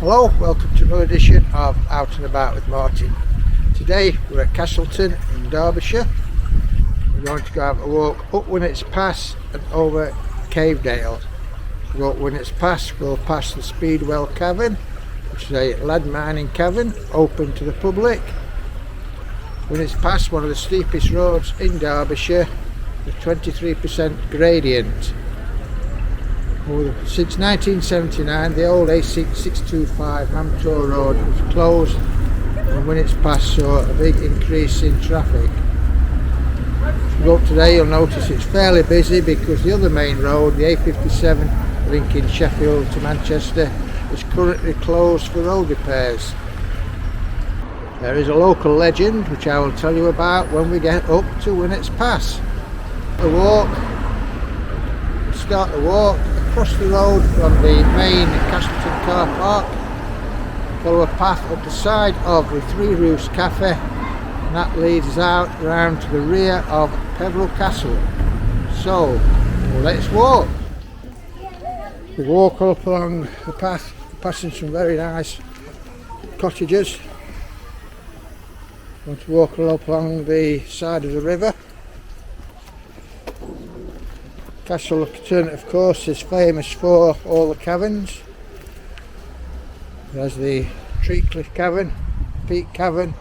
Hello, welcome to another edition of Out and About with Martin. Today we're at Castleton in Derbyshire. We're going to go have a walk up Winnats Pass and over Cavedale. We go up Winnats Pass, we'll pass the Speedwell Cavern, which is a lead mining cavern open to the public. Winnats Pass, one of the steepest roads in Derbyshire, with 23% gradient. Since 1979, the old A625 Mamtor Road was closed and Winnats Pass saw a big increase in traffic. If you go up today, you'll notice it's fairly busy because the other main road, the A57 linking Sheffield to Manchester, is currently closed for road repairs. There is a local legend which I will tell you about when we get up to Winnats Pass. Start the walk across the road from the main Castleton car park, follow a path up the side of the Three Roofs Cafe, and that leads us out round to the rear of Peveril Castle. So let's walk. We walk up along the path, passing some very nice cottages. We want to walk up along the side of the river. Castleton, of course, is famous for all the caverns. There's the Treecliff Cavern, Peak Cavern,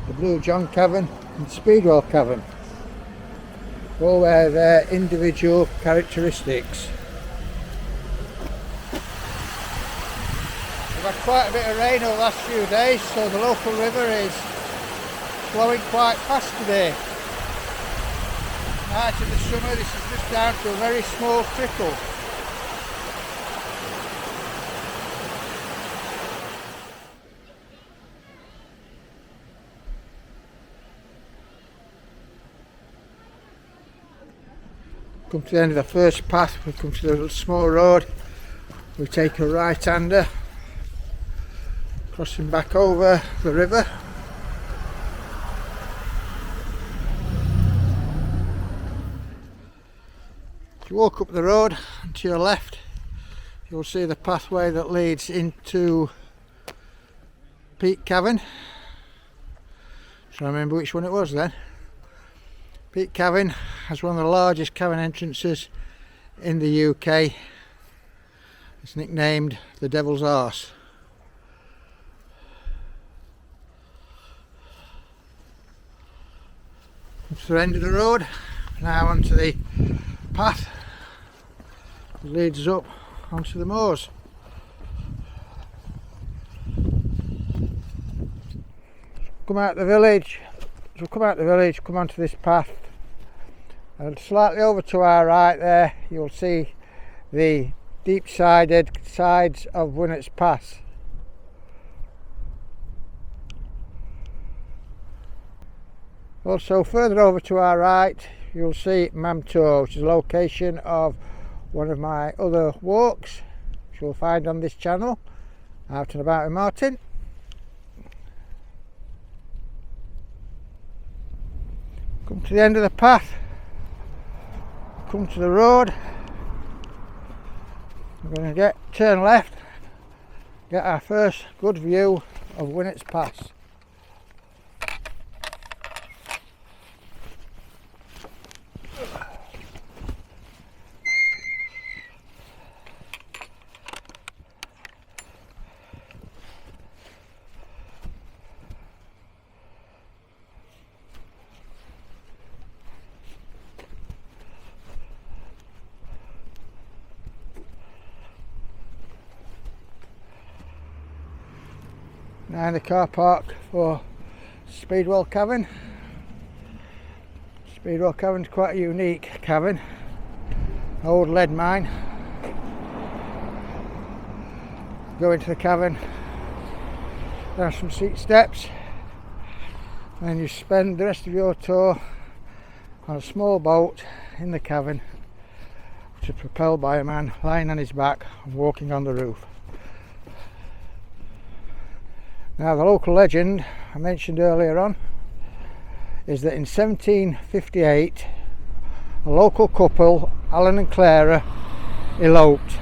the Blue John Cavern and the Speedwell Cavern. All have their individual characteristics. We've had quite a bit of rain over the last few days, so the local river is flowing quite fast today. Right in the summer, this is just down to a very small trickle. Come to the end of the first path, we come to the little small road, we take a right-hander, crossing back over the river. If you walk up the road and to your left, you'll see the pathway that leads into Peak Cavern. Trying to remember which one it was then. Peak Cavern has one of the largest cavern entrances in the UK. It's nicknamed the Devil's Arse. Up to the end of the road, now onto the path that leads us up onto the moors. Come out the village, as we come out the village, come onto this path, and slightly over to our right there you'll see the deep-sided sides of Winnats Pass. Also further over to our right you'll see Mamtor, which is the location of one of my other walks, which you'll find on this channel, Out and About with Martin. Come to the end of the path, come to the road, we're going to turn left, get our first good view of Winnats Pass. Now in the car park for Speedwell Cavern. Speedwell Cavern is quite a unique cavern, old lead mine. Go into the cavern, down some steep steps, and you spend the rest of your tour on a small boat in the cavern, which is propelled by a man lying on his back and walking on the roof. Now the local legend I mentioned earlier on is that in 1758 a local couple, Alan and Clara, eloped.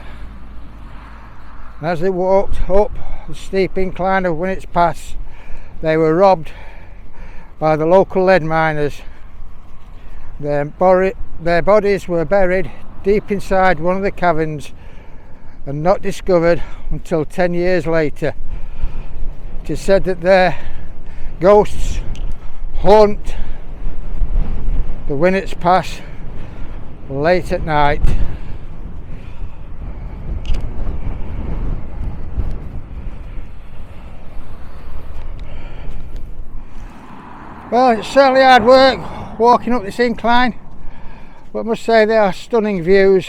And as they walked up the steep incline of Winnats Pass, they were robbed by the local lead miners. Their bodies were buried deep inside one of the caverns and not discovered until 10 years later. It is said that their ghosts haunt the Winnats Pass late at night. Well, it's certainly hard work walking up this incline, but I must say they are stunning views.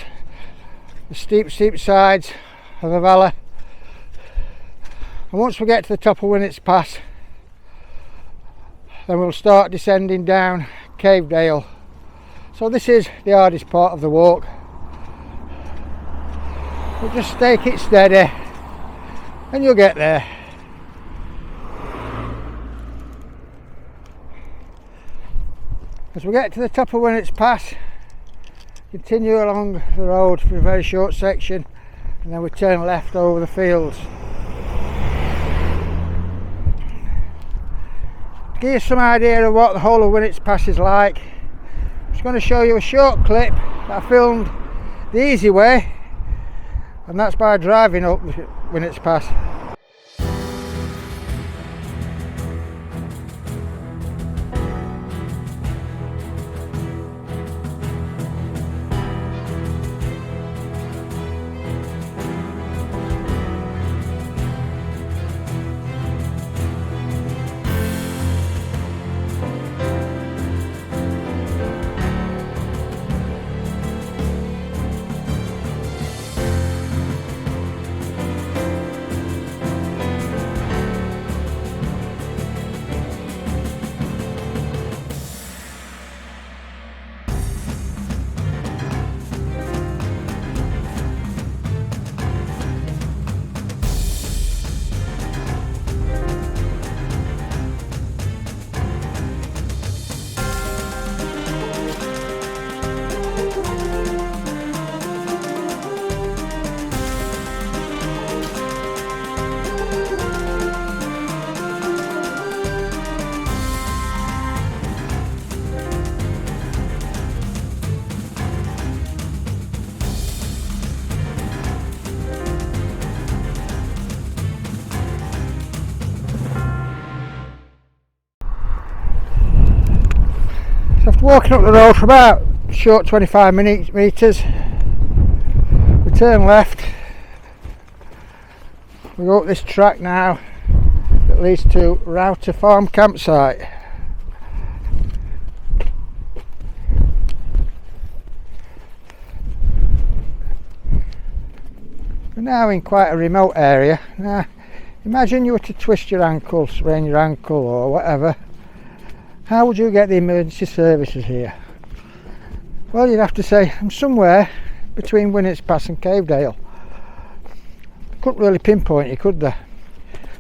The steep sides of the valley. And once we get to the top of Winnats Pass, then we'll start descending down Cavedale. So this is the hardest part of the walk. But just take it steady and you'll get there. As we get to the top of Winnats Pass, continue along the road for a very short section and then we turn left over the fields. To give you some idea of what the whole of Winnats Pass is like, I'm just going to show you a short clip that I filmed the easy way, and that's by driving up Winnats Pass. After walking up the road for about a short 25 metres, we turn left, we go up this track now that leads to Router Farm campsite. We're now in quite a remote area. Now imagine you were to twist your ankle, sprain your ankle or whatever. How would you get the emergency services here? Well, you'd have to say I'm somewhere between Winnats Pass and Cavedale. Couldn't really pinpoint you, could they?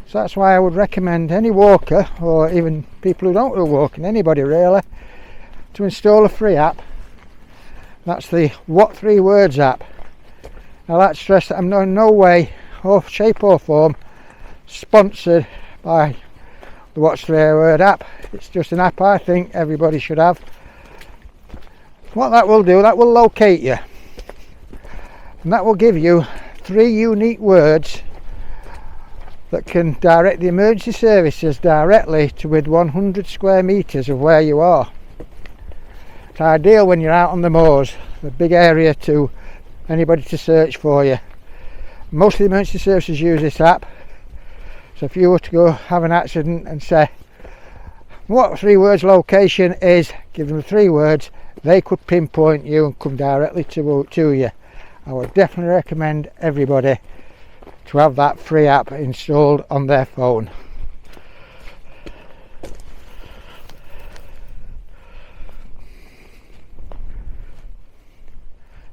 So that's why I would recommend any walker, or even people who don't do walking, anybody really, to install a free app. That's the What 3 Words app. Now, I'd like to stress that I'm in no way or shape or form sponsored by the What's 3 Word app. It's just an app I think everybody should have. What that will do, that will locate you, and that will give you 3 unique words that can direct the emergency services directly to within 100 square metres of where you are. It's ideal when you're out on the moors, a big area to anybody to search for you. Most of the emergency services use this app. So if you were to go have an accident and say what 3 words location is, give them 3 words, they could pinpoint you and come directly to you. I would definitely recommend everybody to have that free app installed on their phone.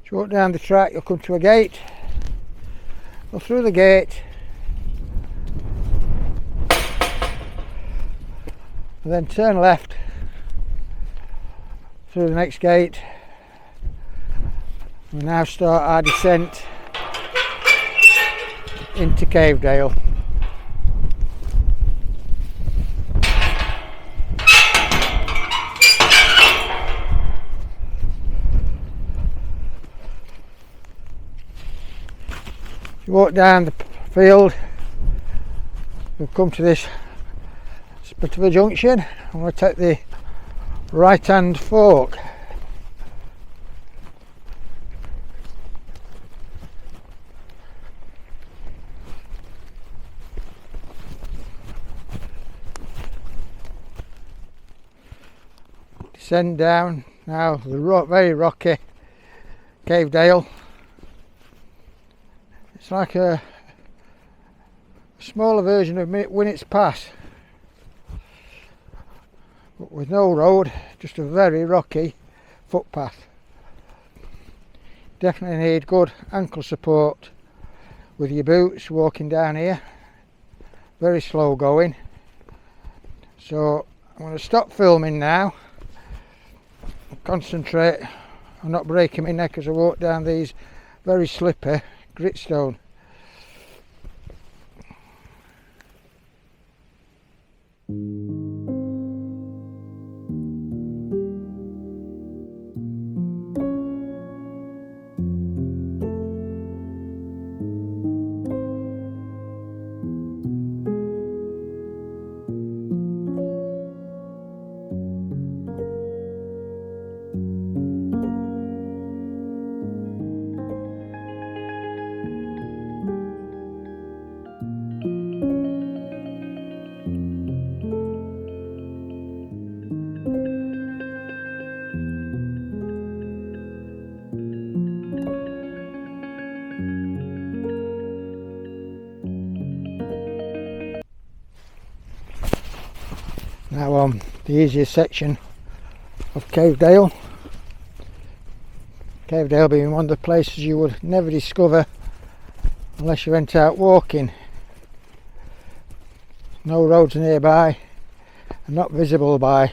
As you walk down the track, you'll come to a gate. Go through the gate, and then turn left through the next gate. We now start our descent into Cavedale. You walk down the field, you'll come to this bit of a junction. I'm going to take the right hand fork. Descend down now the very rocky Cavedale. It's like a smaller version of Winnats Pass, but with no road, just a very rocky footpath. Definitely need good ankle support with your boots walking down here. Very slow going. So I'm going to stop filming now and concentrate on not breaking my neck as I walk down these very slippery gritstone. Now on the easiest section of Cavedale. Cavedale being one of the places you would never discover unless you went out walking. No roads nearby and not visible by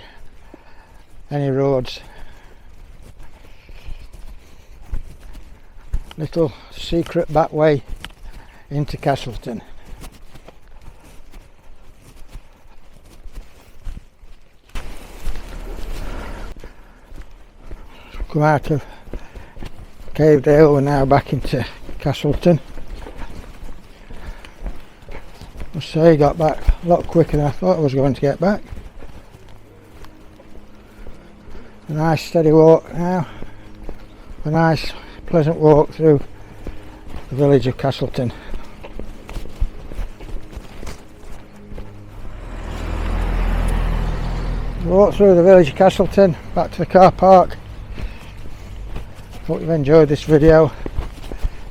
any roads. Little secret back way into Castleton. Come out of Cavedale, we're now back into Castleton. I must say, got back a lot quicker than I thought I was going to get back. A nice steady walk now, a nice pleasant walk through the village of Castleton. Walk through the village of Castleton, back to the car park. Hope you've enjoyed this video.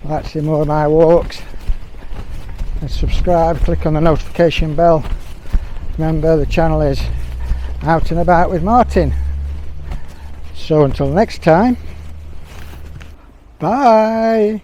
I'd like to see more of my walks, and subscribe, click on the notification bell. Remember, the channel is Out and About with Martin. So until next time, bye.